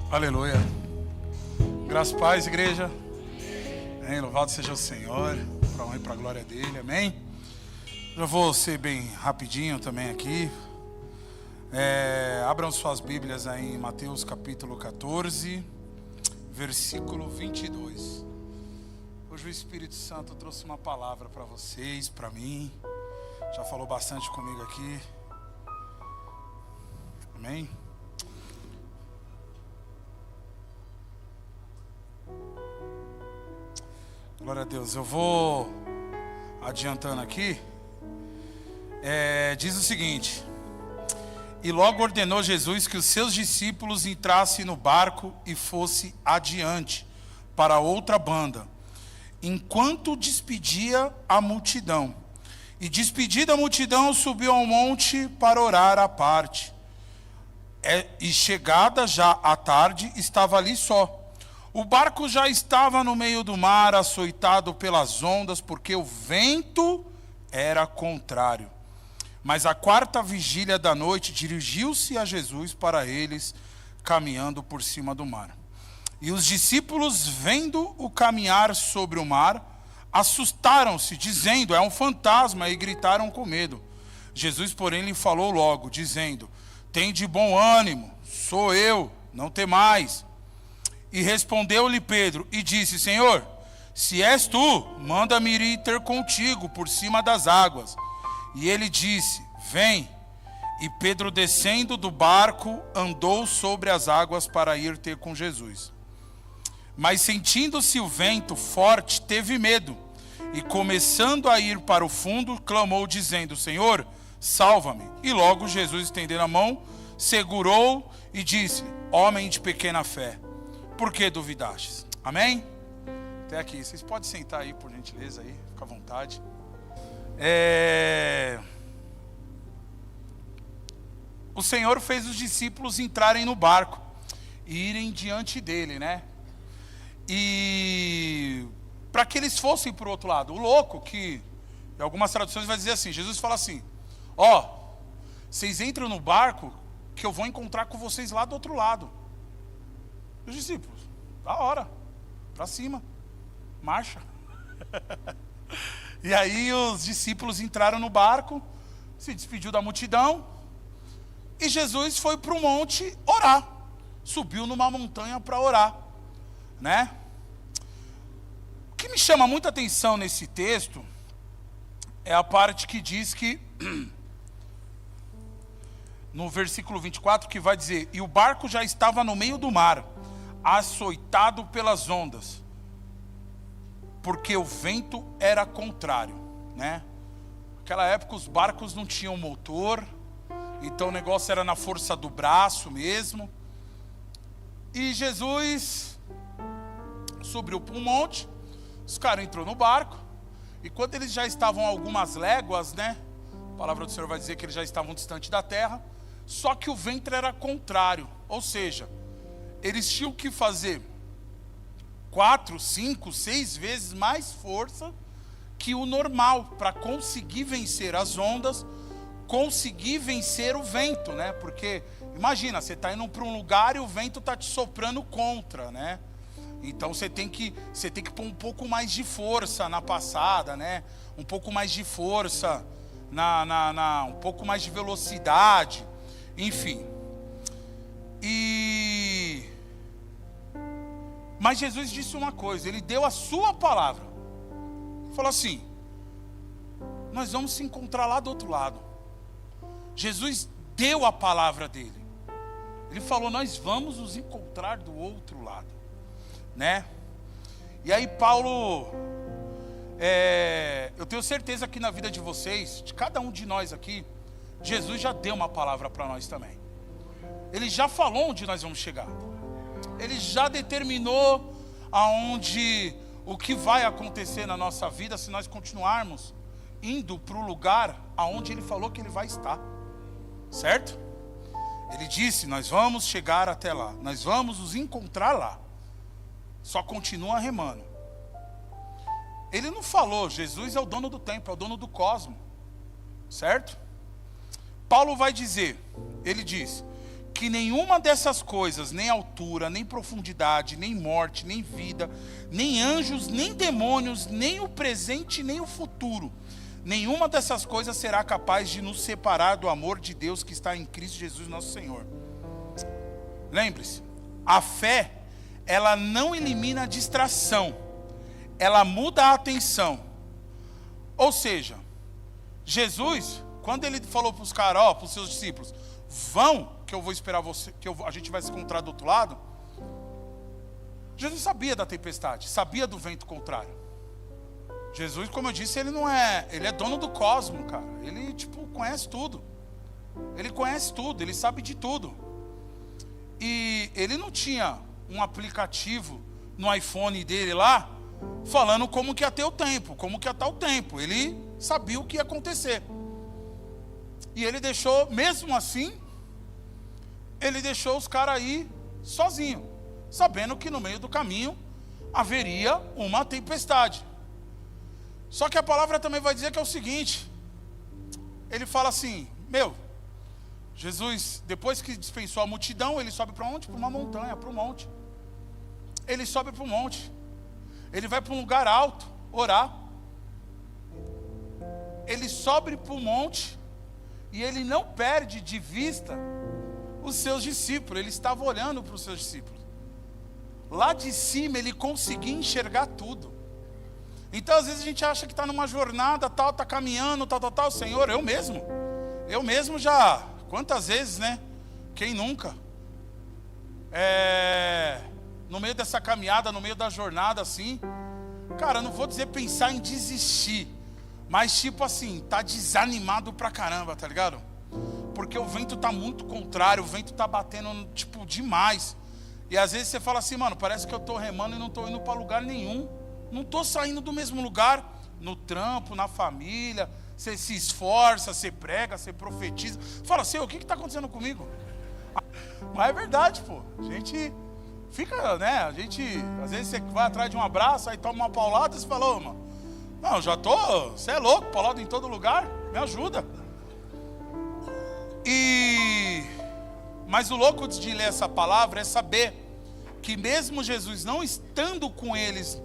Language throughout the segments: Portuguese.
Aleluia. Graças a paz, igreja. Amém. Louvado seja o Senhor, para a honra e para a glória dele. Amém. Eu vou ser bem rapidinho também aqui. Abram suas Bíblias aí em Mateus capítulo 14, versículo 22. Hoje o Espírito Santo trouxe uma palavra para vocês, para mim. Já falou bastante comigo aqui. Amém. Glória a Deus. Eu vou adiantando aqui. Diz o seguinte: e logo ordenou Jesus que os seus discípulos entrassem no barco e fosse adiante para outra banda, enquanto despedia a multidão. E despedida a multidão, subiu ao monte para orar à parte. E chegada já à tarde, estava ali só. O barco já estava no meio do mar, açoitado pelas ondas, porque o vento era contrário. Mas à quarta vigília da noite, dirigiu-se a Jesus para eles, caminhando por cima do mar. E os discípulos, vendo o caminhar sobre o mar, assustaram-se, dizendo: é um fantasma, e gritaram com medo. Jesus, porém, lhe falou logo, dizendo: tende bom ânimo, sou eu, não temais. E respondeu-lhe Pedro e disse: Senhor, se és tu, manda-me ir ter contigo por cima das águas. E ele disse: vem. E Pedro, descendo do barco, andou sobre as águas para ir ter com Jesus. Mas sentindo-se o vento forte, teve medo, e começando a ir para o fundo, clamou dizendo: Senhor, salva-me. E logo Jesus, estendendo a mão, segurou e disse: homem de pequena fé, por que duvidastes? Amém? Até aqui. Vocês podem sentar aí, por gentileza, aí. Fica à vontade. O Senhor fez os discípulos entrarem no barco e irem diante dele, né? E para que eles fossem para o outro lado. O louco, que em algumas traduções vai dizer assim, Jesus fala assim: vocês entram no barco que eu vou encontrar com vocês lá do outro lado. Os discípulos, da hora, para cima, marcha. E aí os discípulos entraram no barco, se despediu da multidão, e Jesus foi para o monte orar. Subiu numa montanha para orar, né? O que me chama muita atenção nesse texto é a parte que diz que, no versículo 24, que vai dizer: e o barco já estava no meio do mar, açoitado pelas ondas, porque o vento era contrário, né? Naquela época os barcos não tinham motor, então o negócio era na força do braço mesmo. E Jesus subiu para um monte, os caras entrou no barco, e quando eles já estavam a algumas léguas, né? A palavra do Senhor vai dizer que eles já estavam distante da terra, só que o vento era contrário, ou seja, eles tinham que fazer 4, 5, 6 vezes mais força que o normal para conseguir vencer as ondas, conseguir vencer o vento, né? Porque imagina, você está indo para um lugar e o vento está te soprando contra, né? Então você tem que pôr um pouco mais de força na passada, né? Um pouco mais de força um pouco mais de velocidade, enfim. Mas Jesus disse uma coisa, ele deu a sua palavra. Falou assim: nós vamos se encontrar lá do outro lado. Jesus deu a palavra dele. Ele falou: nós vamos nos encontrar do outro lado, né? E aí Paulo, eu tenho certeza que na vida de vocês, de cada um de nós aqui, Jesus já deu uma palavra para nós também. Ele já falou onde nós vamos chegar. Ele já determinou o que vai acontecer na nossa vida se nós continuarmos indo para o lugar aonde Ele falou que Ele vai estar. Certo? Ele disse: nós vamos chegar até lá, nós vamos nos encontrar lá. Só continua remando. Ele não falou, Jesus é o dono do tempo, é o dono do cosmos. Certo? Paulo vai dizer, ele diz que nenhuma dessas coisas, nem altura, nem profundidade, nem morte, nem vida, nem anjos, nem demônios, nem o presente, nem o futuro, nenhuma dessas coisas será capaz de nos separar do amor de Deus que está em Cristo Jesus nosso Senhor. Lembre-se, a fé, ela não elimina a distração, ela muda a atenção. Ou seja, Jesus, quando ele falou para os caras, para os seus discípulos, vão, que eu vou esperar você, a gente vai se encontrar do outro lado. Jesus sabia da tempestade, sabia do vento contrário. Jesus, como eu disse, ele é dono do cosmos, cara. Ele, conhece tudo. Ele conhece tudo, ele sabe de tudo. E ele não tinha um aplicativo no iPhone dele lá, falando como que ia ter o tempo, como que ia estar o tempo. Ele sabia o que ia acontecer. E ele deixou, mesmo assim, ele deixou os caras aí sozinhos, sabendo que no meio do caminho haveria uma tempestade. Só que a palavra também vai dizer que é o seguinte, ele fala assim, Jesus, depois que dispensou a multidão, ele sobe para onde? Para uma montanha, para um monte. Ele sobe para o monte, ele vai para um lugar alto, orar. Ele sobe para o monte, e ele não perde de vista os seus discípulos. Ele estava olhando para os seus discípulos. Lá de cima ele conseguia enxergar tudo. Então às vezes a gente acha que está numa jornada, tal, está caminhando, tal, Senhor, eu mesmo já, quantas vezes, né? Quem nunca? No meio dessa caminhada, no meio da jornada assim, cara, eu não vou dizer pensar em desistir, mas tá desanimado pra caramba, tá ligado? Porque o vento tá muito contrário, o vento tá batendo, demais. E às vezes você fala assim, mano, parece que eu tô remando e não tô indo pra lugar nenhum. Não tô saindo do mesmo lugar, no trampo, na família. Você se esforça, você prega, você profetiza. Fala, Senhor, o que tá acontecendo comigo? Mas é verdade, pô. A gente fica, né? Às vezes você vai atrás de um abraço, aí toma uma paulada e você fala, mano, não, você é louco, paulada em todo lugar, me ajuda. Mas o louco de ler essa palavra é saber que mesmo Jesus não estando com eles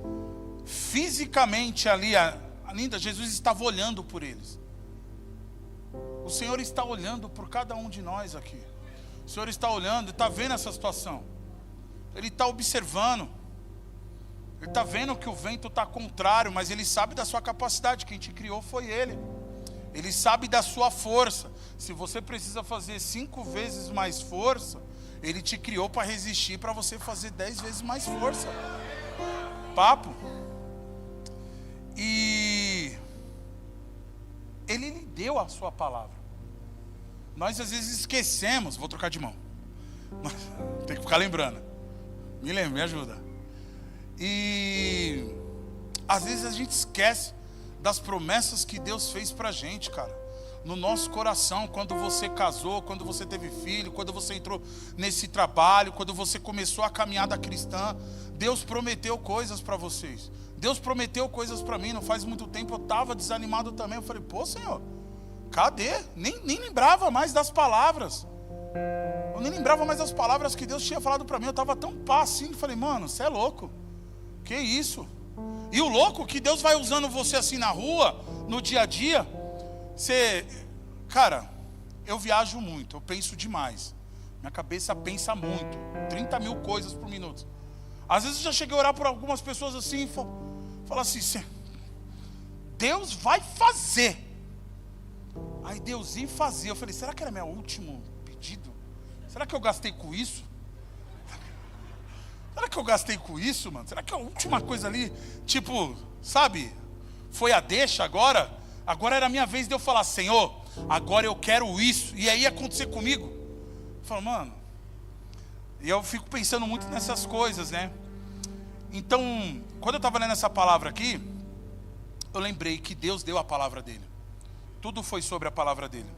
fisicamente ali, ainda Jesus estava olhando por eles. O Senhor está olhando por cada um de nós aqui. O Senhor está olhando, está vendo essa situação. Ele está observando. Ele está vendo que o vento está contrário, mas Ele sabe da sua capacidade. Quem te criou foi Ele. Ele sabe da sua força. Se você precisa fazer 5 vezes mais força, Ele te criou para resistir, para você fazer 10 vezes mais força. Papo. E Ele lhe deu a sua palavra. Nós às vezes esquecemos. Vou trocar de mão. Tem que ficar lembrando. Me lembra, me ajuda. E às vezes a gente esquece das promessas que Deus fez pra gente, cara. No nosso coração, quando você casou, quando você teve filho, quando você entrou nesse trabalho, quando você começou a caminhada cristã, Deus prometeu coisas para vocês. Deus prometeu coisas para mim. Não faz muito tempo eu estava desanimado também. Eu falei, pô, Senhor, cadê? Nem lembrava mais das palavras. Eu nem lembrava mais das palavras que Deus tinha falado para mim. Eu estava tão pá assim. Falei, mano, você é louco. Que isso? E o louco que Deus vai usando você assim na rua, no dia a dia. Cara, eu viajo muito, eu penso demais. Minha cabeça pensa muito. 30 mil coisas por minuto. Às vezes eu já cheguei a orar por algumas pessoas assim, falar assim, Deus vai fazer. Aí Deus ia fazer. Eu falei, será que era meu último pedido? Será que eu gastei com isso? Será que eu gastei com isso, mano? Será que a última coisa ali, sabe, foi a deixa agora? Agora era a minha vez de eu falar, Senhor, agora eu quero isso. E aí ia acontecer comigo. Eu falo, mano, e eu fico pensando muito nessas coisas, né? Então, quando eu estava lendo essa palavra aqui, eu lembrei que Deus deu a palavra dele. Tudo foi sobre a palavra dele.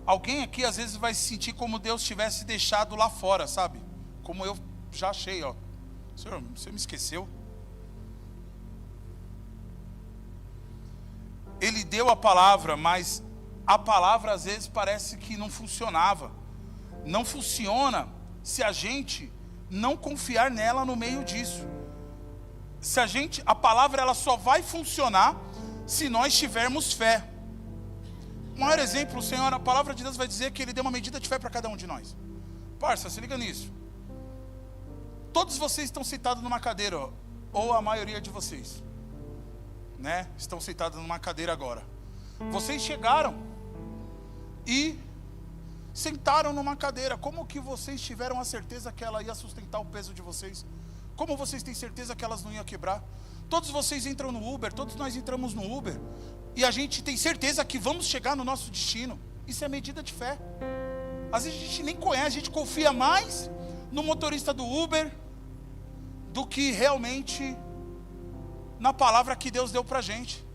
Alguém aqui às vezes vai se sentir como Deus tivesse deixado lá fora, sabe? Como eu já achei, ó. Senhor, você me esqueceu? Ele deu a palavra, mas a palavra às vezes parece que não funcionava. Não funciona se a gente não confiar nela no meio disso. A palavra ela só vai funcionar se nós tivermos fé. O maior exemplo, o Senhor, a palavra de Deus vai dizer que Ele deu uma medida de fé para cada um de nós. Parça, se liga nisso. Todos vocês estão sentados numa cadeira, ou a maioria de vocês, né? Estão sentados numa cadeira agora. Vocês chegaram e sentaram numa cadeira. Como que vocês tiveram a certeza que ela ia sustentar o peso de vocês? Como vocês têm certeza que elas não iam quebrar? Todos vocês entram no Uber, todos nós entramos no Uber, e a gente tem certeza que vamos chegar no nosso destino. Isso é medida de fé. Às vezes a gente nem conhece, a gente confia mais no motorista do Uber do que realmente na palavra que Deus deu pra gente.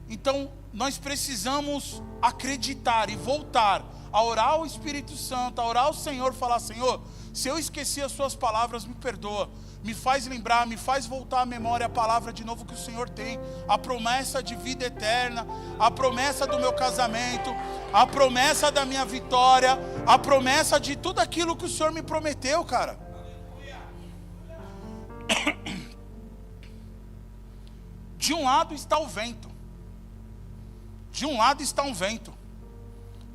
Então nós precisamos acreditar e voltar a orar ao Espírito Santo, a orar ao Senhor, falar: Senhor, se eu esqueci as suas palavras, me perdoa, me faz lembrar, me faz voltar à memória a palavra de novo que o Senhor tem, a promessa de vida eterna, a promessa do meu casamento, a promessa da minha vitória, a promessa de tudo aquilo que o Senhor me prometeu, cara. De um lado está o vento, de um lado está um vento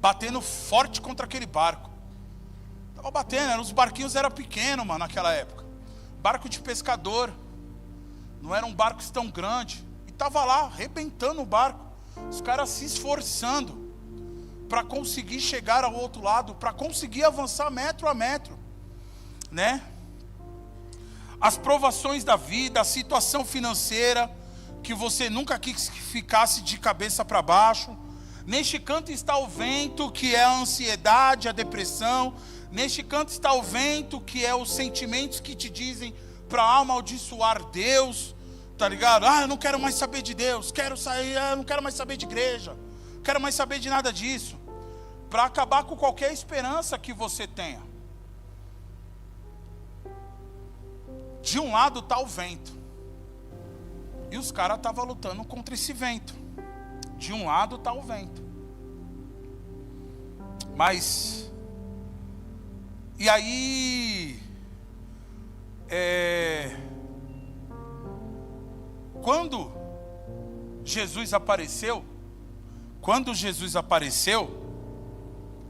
batendo forte contra aquele barco. Estava batendo, os barquinhos eram pequenos, mano, naquela época. Barco de pescador, não eram barcos tão grandes. E estava lá, arrebentando o barco. Os caras se esforçando para conseguir chegar ao outro lado, para conseguir avançar metro a metro, né? As provações da vida, a situação financeira, que você nunca quis que ficasse de cabeça para baixo. Neste canto está o vento, que é a ansiedade, a depressão. Neste canto está o vento, que é os sentimentos que te dizem para amaldiçoar Deus, tá ligado? Eu não quero mais saber de Deus, quero sair, eu não quero mais saber de igreja, não quero mais saber de nada disso, para acabar com qualquer esperança que você tenha. De um lado está o vento, e os caras estavam lutando contra esse vento. De um lado está o vento. Mas, e aí, quando Jesus apareceu,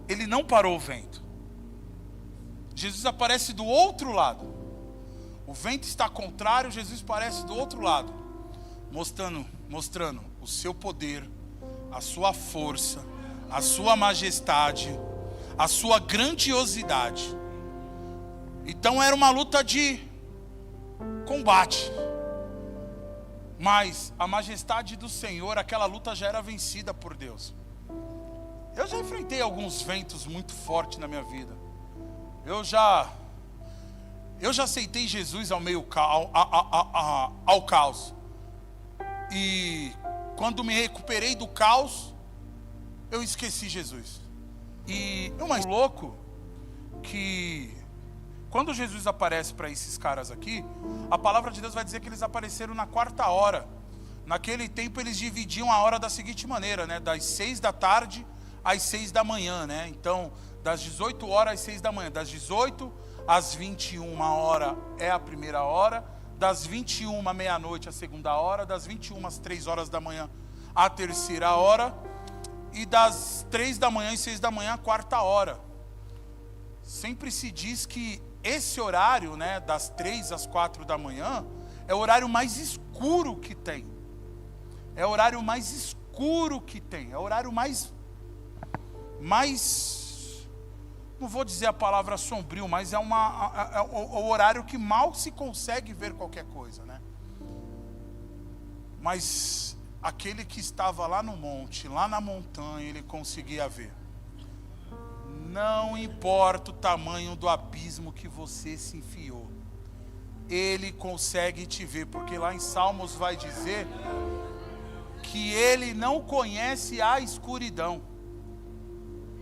Ele não parou o vento. Jesus aparece do outro lado. O vento está contrário, Jesus aparece do outro lado, mostrando o seu poder, a sua força, a sua majestade, a sua grandiosidade. Então era uma luta de combate, mas a majestade do Senhor, aquela luta já era vencida por Deus. Eu já enfrentei alguns ventos muito fortes na minha vida. Eu já aceitei Jesus ao caos. E quando me recuperei do caos, eu esqueci Jesus. E é mais louco que quando Jesus aparece para esses caras aqui, a palavra de Deus vai dizer que eles apareceram na 4ª hora. Naquele tempo eles dividiam a hora da seguinte maneira, né? Das 6 da tarde às 6 da manhã, né? Então, das 18 horas às 6 da manhã, das 18 às 21 horas é a primeira hora, das 21 à meia-noite a segunda hora, das 21 às 3 horas da manhã a terceira hora, e das 3 da manhã e 6 da manhã a 4ª hora. Sempre se diz que esse horário, né, das 3 às 4 da manhã, é o horário mais escuro que tem. É o horário mais escuro que tem. É o horário mais, não vou dizer a palavra sombrio, mas é o horário que mal se consegue ver qualquer coisa, né? Mas aquele que estava lá no monte, lá na montanha, ele conseguia ver. Não importa o tamanho do abismo que você se enfiou, Ele consegue te ver, porque lá em Salmos vai dizer que Ele não conhece a escuridão.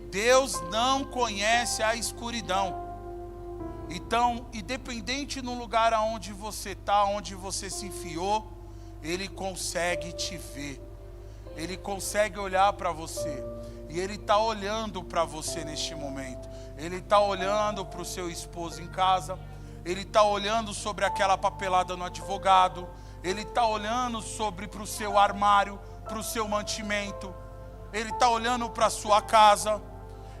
Deus não conhece a escuridão. Então, independente no lugar aonde você está, onde você se enfiou, Ele consegue te ver. Ele consegue olhar para você. E Ele está olhando para você neste momento. Ele está olhando para o seu esposo em casa. Ele está olhando sobre aquela papelada no advogado. Ele está olhando para o seu armário, para o seu mantimento. Ele está olhando para a sua casa.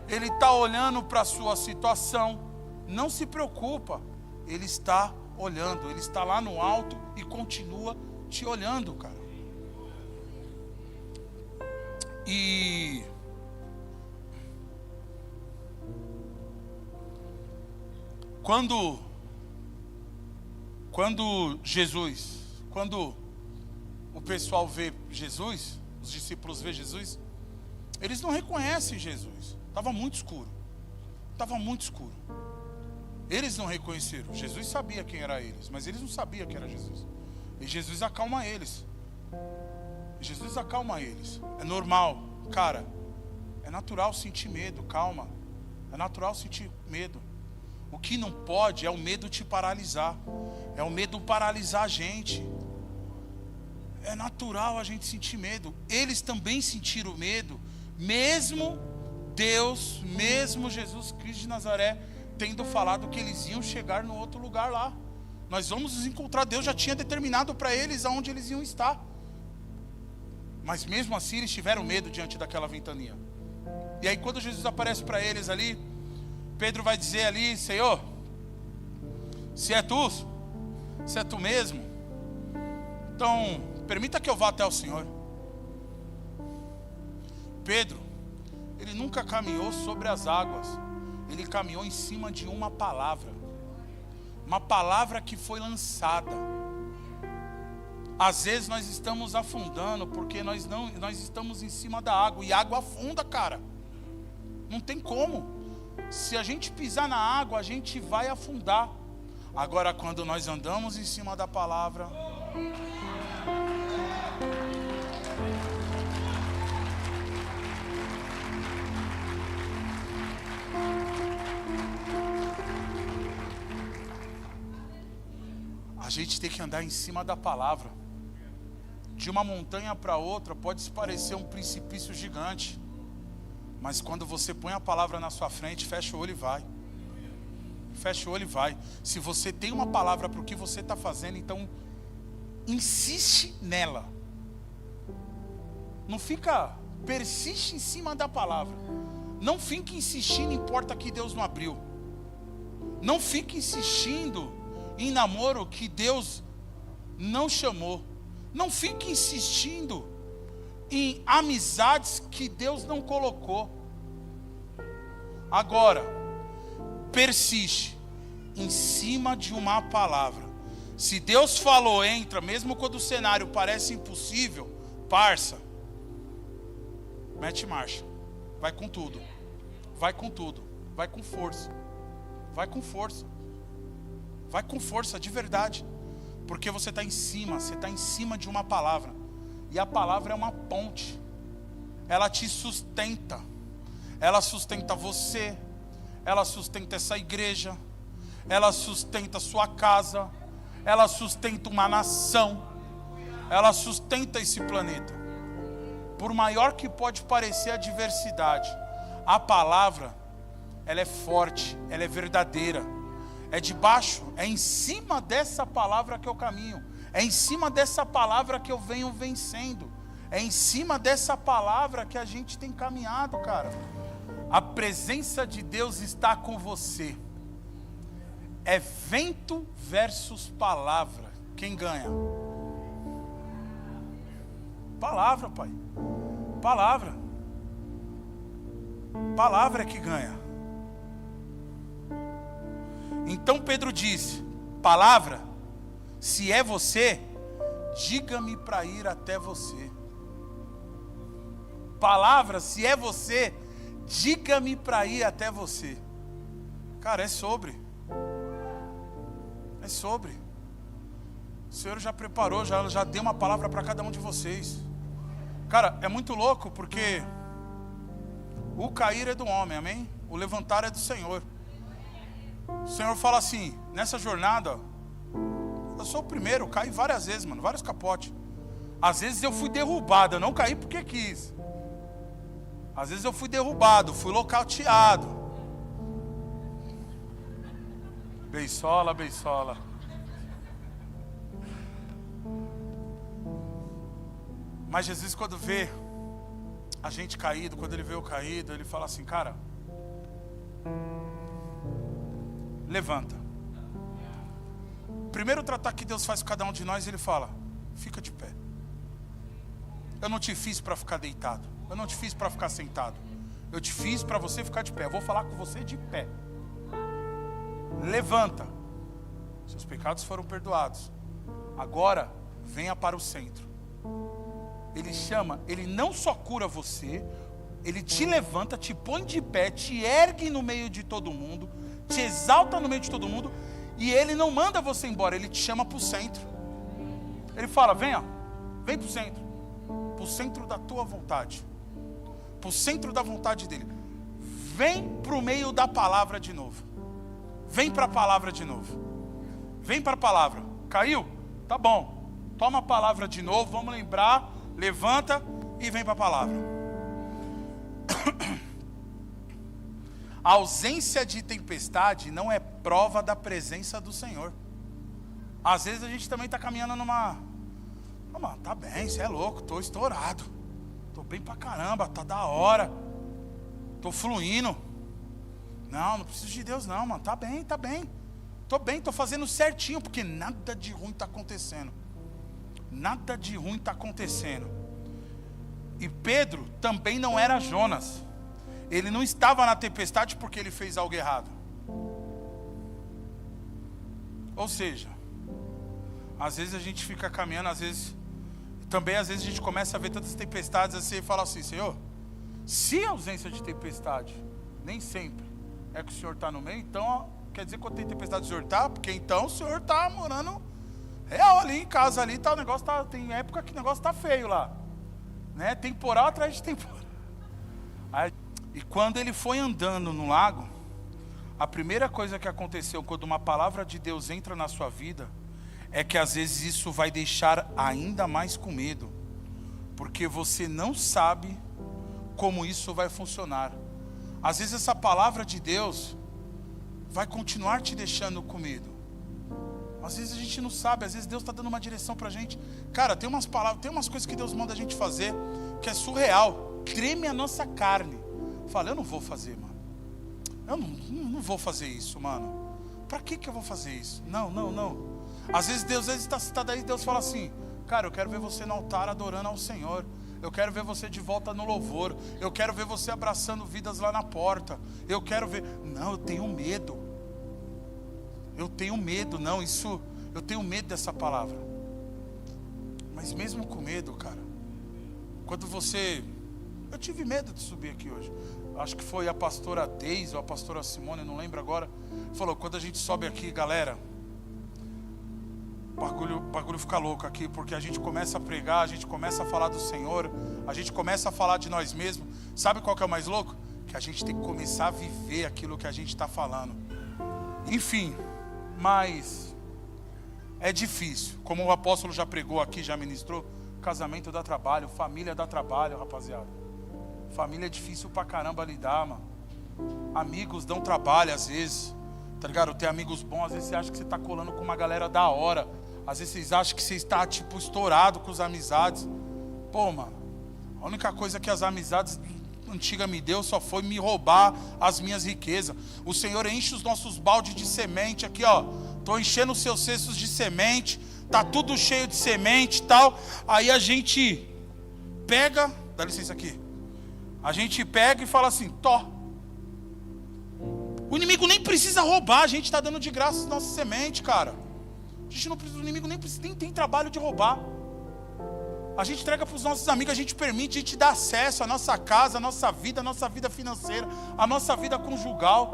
Ele está olhando para a sua situação. Não se preocupa. Ele está olhando. Ele está lá no alto e continua te olhando, cara. E quando o pessoal vê Jesus, os discípulos vê Jesus, eles não reconhecem Jesus. Estava muito escuro. Estava muito escuro. Eles não reconheceram. Jesus sabia quem era eles, mas eles não sabiam que era Jesus. E Jesus acalma eles. Jesus acalma eles. É normal, cara. É natural sentir medo, calma. É natural sentir medo. O que não pode é o medo te paralisar. É o medo paralisar a gente. É natural a gente sentir medo. Eles também sentiram medo. Mesmo Deus, mesmo Jesus Cristo de Nazaré, tendo falado que eles iam chegar no outro lugar lá. Nós vamos nos encontrar. Deus já tinha determinado para eles aonde eles iam estar. Mas mesmo assim eles tiveram medo diante daquela ventania. E aí quando Jesus aparece para eles ali, Pedro vai dizer ali: Senhor, se é tu mesmo, então permita que eu vá até o Senhor. Pedro, ele nunca caminhou sobre as águas. Ele caminhou em cima de uma palavra. Uma palavra que foi lançada. Às vezes nós estamos afundando porque nós estamos em cima da água. E a água afunda, cara. Não tem como. Se a gente pisar na água, a gente vai afundar. Agora, quando nós andamos em cima da palavra, a gente tem que andar em cima da palavra. De uma montanha para outra pode se parecer um precipício gigante, mas quando você põe a palavra na sua frente, fecha o olho e vai. Fecha o olho e vai. Se você tem uma palavra para o que você está fazendo, então insiste nela. Não fica, persiste em cima da palavra. Não fique insistindo em porta que Deus não abriu. Não fique insistindo em namoro que Deus não chamou. Não fique insistindo em amizades que Deus não colocou. Agora, persiste em cima de uma palavra. Se Deus falou, entra, mesmo quando o cenário parece impossível, parça, mete marcha, vai com tudo, vai com tudo, vai com força, vai com força, vai com força de verdade, porque você está em cima de uma palavra, e a palavra é uma ponte, ela te sustenta, ela sustenta você, ela sustenta essa igreja, ela sustenta a sua casa, ela sustenta uma nação, ela sustenta esse planeta. Por maior que pode parecer a adversidade, a palavra, ela é forte, ela é verdadeira, é debaixo, é em cima dessa palavra que eu caminho, é em cima dessa palavra que eu venho vencendo, é em cima dessa palavra que a gente tem caminhado, cara. A presença de Deus está com você. É vento versus palavra. Quem ganha? Palavra, pai. Palavra. Palavra é que ganha. Então Pedro disse: palavra, se é você, diga-me para ir até você. Palavra, se é você, diga-me para ir até você. Cara, é sobre. É sobre. O Senhor já preparou, já deu uma palavra para cada um de vocês. Cara, é muito louco porque o cair é do homem, amém? O levantar é do Senhor. O Senhor fala assim, nessa jornada, eu sou o primeiro, caí várias vezes, mano, vários capotes. Às vezes eu fui derrubado, eu não caí porque quis. Às vezes eu fui derrubado, fui nocauteado. Beisola, beisola. Mas Jesus, quando vê a gente caído, quando ele vê eu caído, ele fala assim, cara, levanta. Primeiro tratar que Deus faz com cada um de nós, ele fala, fica de pé. Eu não te fiz para ficar deitado. Eu não te fiz para ficar sentado. Eu te fiz para você ficar de pé. Eu vou falar com você de pé. Levanta. Seus pecados foram perdoados. Agora, venha para o centro. Ele chama, ele não só cura você, ele te levanta, te põe de pé, te ergue no meio de todo mundo, te exalta no meio de todo mundo, e ele não manda você embora, ele te chama para o centro. Ele fala, venha, vem para o centro da tua vontade, para o centro da vontade dele. Vem para o meio da palavra de novo. Vem para a palavra de novo. Vem para a palavra. Caiu? Tá bom. Toma a palavra de novo, vamos lembrar, levanta e vem para a palavra. A ausência de tempestade não é prova da presença do Senhor. Às vezes a gente também está caminhando numa... Mano, tá bem, você é louco, tô estourado. Tô bem pra caramba, tá da hora. Tô fluindo. Não preciso de Deus não, mano. Tá bem. Tô bem, tô fazendo certinho, porque nada de ruim tá acontecendo. Nada de ruim tá acontecendo. E Pedro também não era Jonas. Ele não estava na tempestade porque ele fez algo errado. Ou seja, às vezes a gente fica caminhando, às vezes a gente começa a ver tantas tempestades assim e fala assim, Senhor, se a ausência de tempestade nem sempre é que o Senhor está no meio, então quer dizer que quando tem tempestade o Senhor está, porque então o Senhor está morando real ali em casa ali, tá, o negócio tá, tem época que o negócio está feio lá, né? Temporal atrás de temporal. E quando ele foi andando no lago, a primeira coisa que aconteceu quando uma palavra de Deus entra na sua vida é que às vezes isso vai deixar ainda mais com medo, porque você não sabe como isso vai funcionar. Às vezes essa palavra de Deus vai continuar te deixando com medo. Às vezes a gente não sabe, às vezes Deus está dando uma direção para a gente. Cara, tem umas palavras, tem umas coisas que Deus manda a gente fazer que é surreal, treme a nossa carne. Fala, eu não vou fazer, mano. Eu não vou fazer isso, mano. Para que eu vou fazer isso? Não. Às vezes Deus está daí, Deus fala assim, cara, eu quero ver você no altar adorando ao Senhor. Eu quero ver você de volta no louvor. Eu quero ver você abraçando vidas lá na porta. Eu quero ver... Não, eu tenho medo. Eu tenho medo dessa palavra. Mas mesmo com medo, cara, quando você... Eu tive medo de subir aqui hoje. Acho que foi a pastora Deise ou a pastora Simone, não lembro agora. Falou, quando a gente sobe aqui, galera, o bagulho fica louco aqui, porque a gente começa a pregar, a gente começa a falar do Senhor, a gente começa a falar de nós mesmos. Sabe qual que é o mais louco? Que a gente tem que começar a viver aquilo que a gente está falando. Enfim, mas é difícil. Como o apóstolo já pregou aqui, já ministrou, casamento dá trabalho, família dá trabalho, rapaziada. Família é difícil pra caramba lidar, mano. Amigos dão trabalho às vezes, tá ligado? Ter amigos bons, às vezes você acha que você tá colando com uma galera da hora. Às vezes vocês acham que você está, tipo, estourado com as amizades. Pô, mano, a única coisa que as amizades antigas me deu só foi me roubar as minhas riquezas. O Senhor enche os nossos baldes de semente aqui, ó. Tô enchendo os seus cestos de semente, tá tudo cheio de semente e tal. Aí a gente pega, dá licença aqui. A gente pega e fala assim, tó. O inimigo nem precisa roubar, a gente está dando de graça as nossas sementes, cara. A gente não precisa, o inimigo nem tem trabalho de roubar. A gente entrega para os nossos amigos, a gente permite, a gente dá acesso à nossa casa, à nossa vida financeira, à nossa vida conjugal.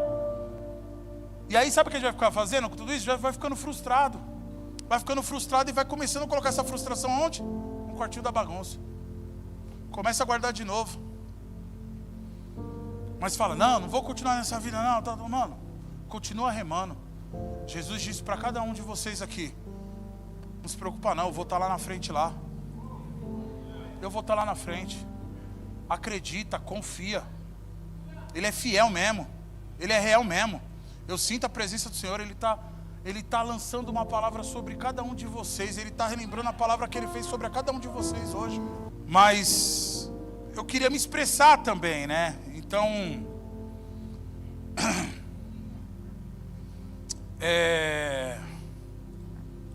E aí sabe o que a gente vai ficar fazendo com tudo isso? Já vai ficando frustrado. Vai ficando frustrado e vai começando a colocar essa frustração onde? No quartinho da bagunça. Começa a guardar de novo. Mas fala, não vou continuar nessa vida não, tá, mano, continua remando. Jesus disse para cada um de vocês aqui, não se preocupa não, eu vou estar lá na frente lá. eu vou estar lá na frente. Acredita, confia. Ele é fiel mesmo. Ele é real mesmo. Eu sinto a presença do Senhor. Ele está lançando uma palavra sobre cada um de vocês. Ele está relembrando a palavra que Ele fez sobre cada um de vocês hoje. Mas eu queria me expressar também, né? Então,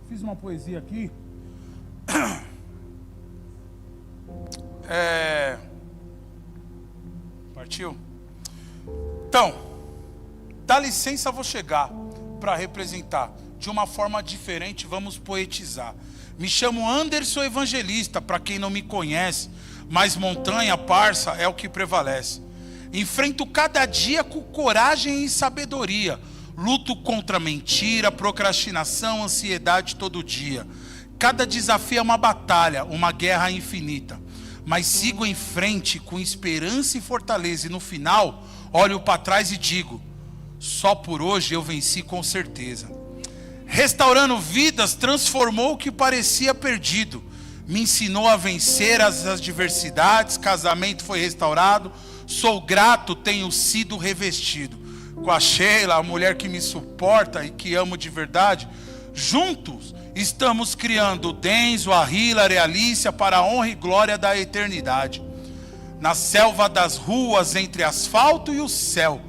fiz uma poesia aqui. Partiu? Então, dá licença, vou chegar para representar de uma forma diferente. Vamos poetizar. Me chamo Anderson Evangelista, para quem não me conhece, mas montanha, parça, é o que prevalece. Enfrento cada dia com coragem e sabedoria. Luto contra mentira, procrastinação, ansiedade todo dia. Cada desafio é uma batalha, uma guerra infinita. Mas sigo em frente com esperança e fortaleza. E no final, olho para trás e digo: só por hoje eu venci com certeza. Restaurando vidas, transformou o que parecia perdido. Me ensinou a vencer as adversidades. Casamento foi restaurado. Sou grato, tenho sido revestido. Com a Sheila, a mulher que me suporta e que amo de verdade, juntos estamos criando o Denzo, a Hillary, a Alicia, para a honra e glória da eternidade. Na selva das ruas, entre asfalto e o céu,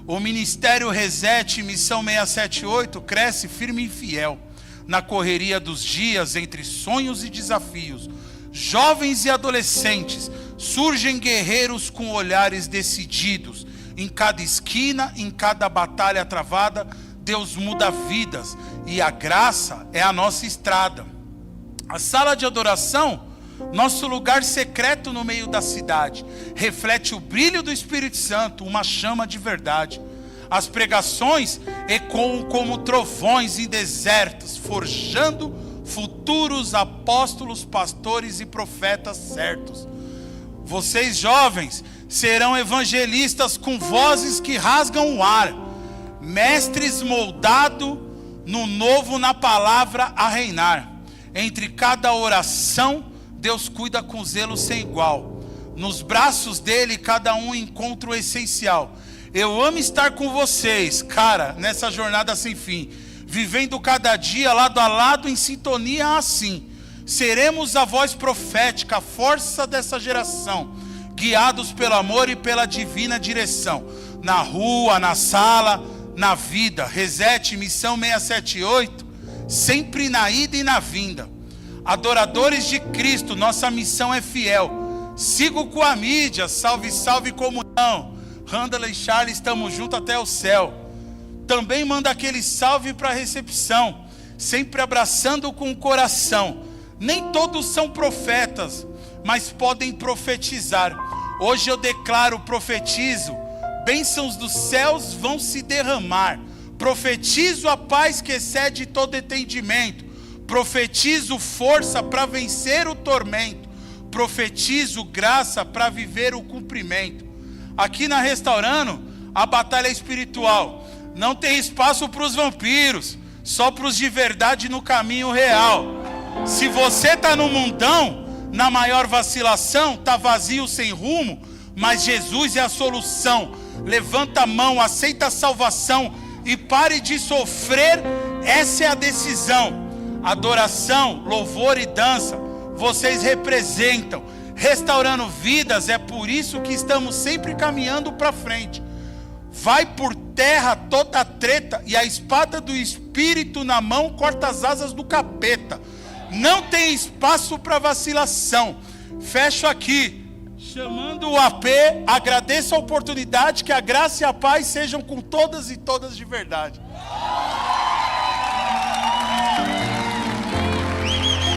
o Ministério Reset, Missão 678, cresce firme e fiel. Na correria dos dias, entre sonhos e desafios, jovens e adolescentes, surgem guerreiros com olhares decididos. Em cada esquina, em cada batalha travada, Deus muda vidas e a graça é a nossa estrada. A sala de adoração, nosso lugar secreto no meio da cidade, reflete o brilho do Espírito Santo, uma chama de verdade. As pregações ecoam como trovões em desertos, forjando futuros apóstolos, pastores e profetas certos. Vocês jovens serão evangelistas com vozes que rasgam o ar, mestres moldados no novo na palavra a reinar. Entre cada oração, Deus cuida com zelo sem igual. Nos braços dele, cada um encontra o essencial. Eu amo estar com vocês, cara, nessa jornada sem fim, vivendo cada dia lado a lado em sintonia assim. Seremos a voz profética, a força dessa geração, guiados pelo amor e pela divina direção. Na rua, na sala, na vida. Reset, Missão 678, sempre na ida e na vinda. Adoradores de Cristo, nossa missão é fiel. Sigo com a mídia, salve, salve comunhão. Randall e Charlie, estamos juntos até o céu. Também manda aquele salve para a recepção, sempre abraçando com o coração. Nem todos são profetas, mas podem profetizar. Hoje eu declaro, profetizo, bênçãos dos céus vão se derramar. Profetizo a paz que excede todo entendimento. Profetizo força para vencer o tormento. Profetizo graça para viver o cumprimento. Aqui na Restaurando, a batalha é espiritual. Não tem espaço para os vampiros, só para os de verdade no caminho real. Se você está no mundão, na maior vacilação, está vazio, sem rumo, mas Jesus é a solução. Levanta a mão, aceita a salvação e pare de sofrer, essa é a decisão. Adoração, louvor e dança, vocês representam. Restaurando vidas, é por isso que estamos sempre caminhando para frente. Vai por terra toda a treta e a espada do Espírito na mão corta as asas do capeta. Não tem espaço para vacilação. Fecho aqui, chamando o AP, agradeço a oportunidade, que a graça e a paz sejam com todas e todas de verdade.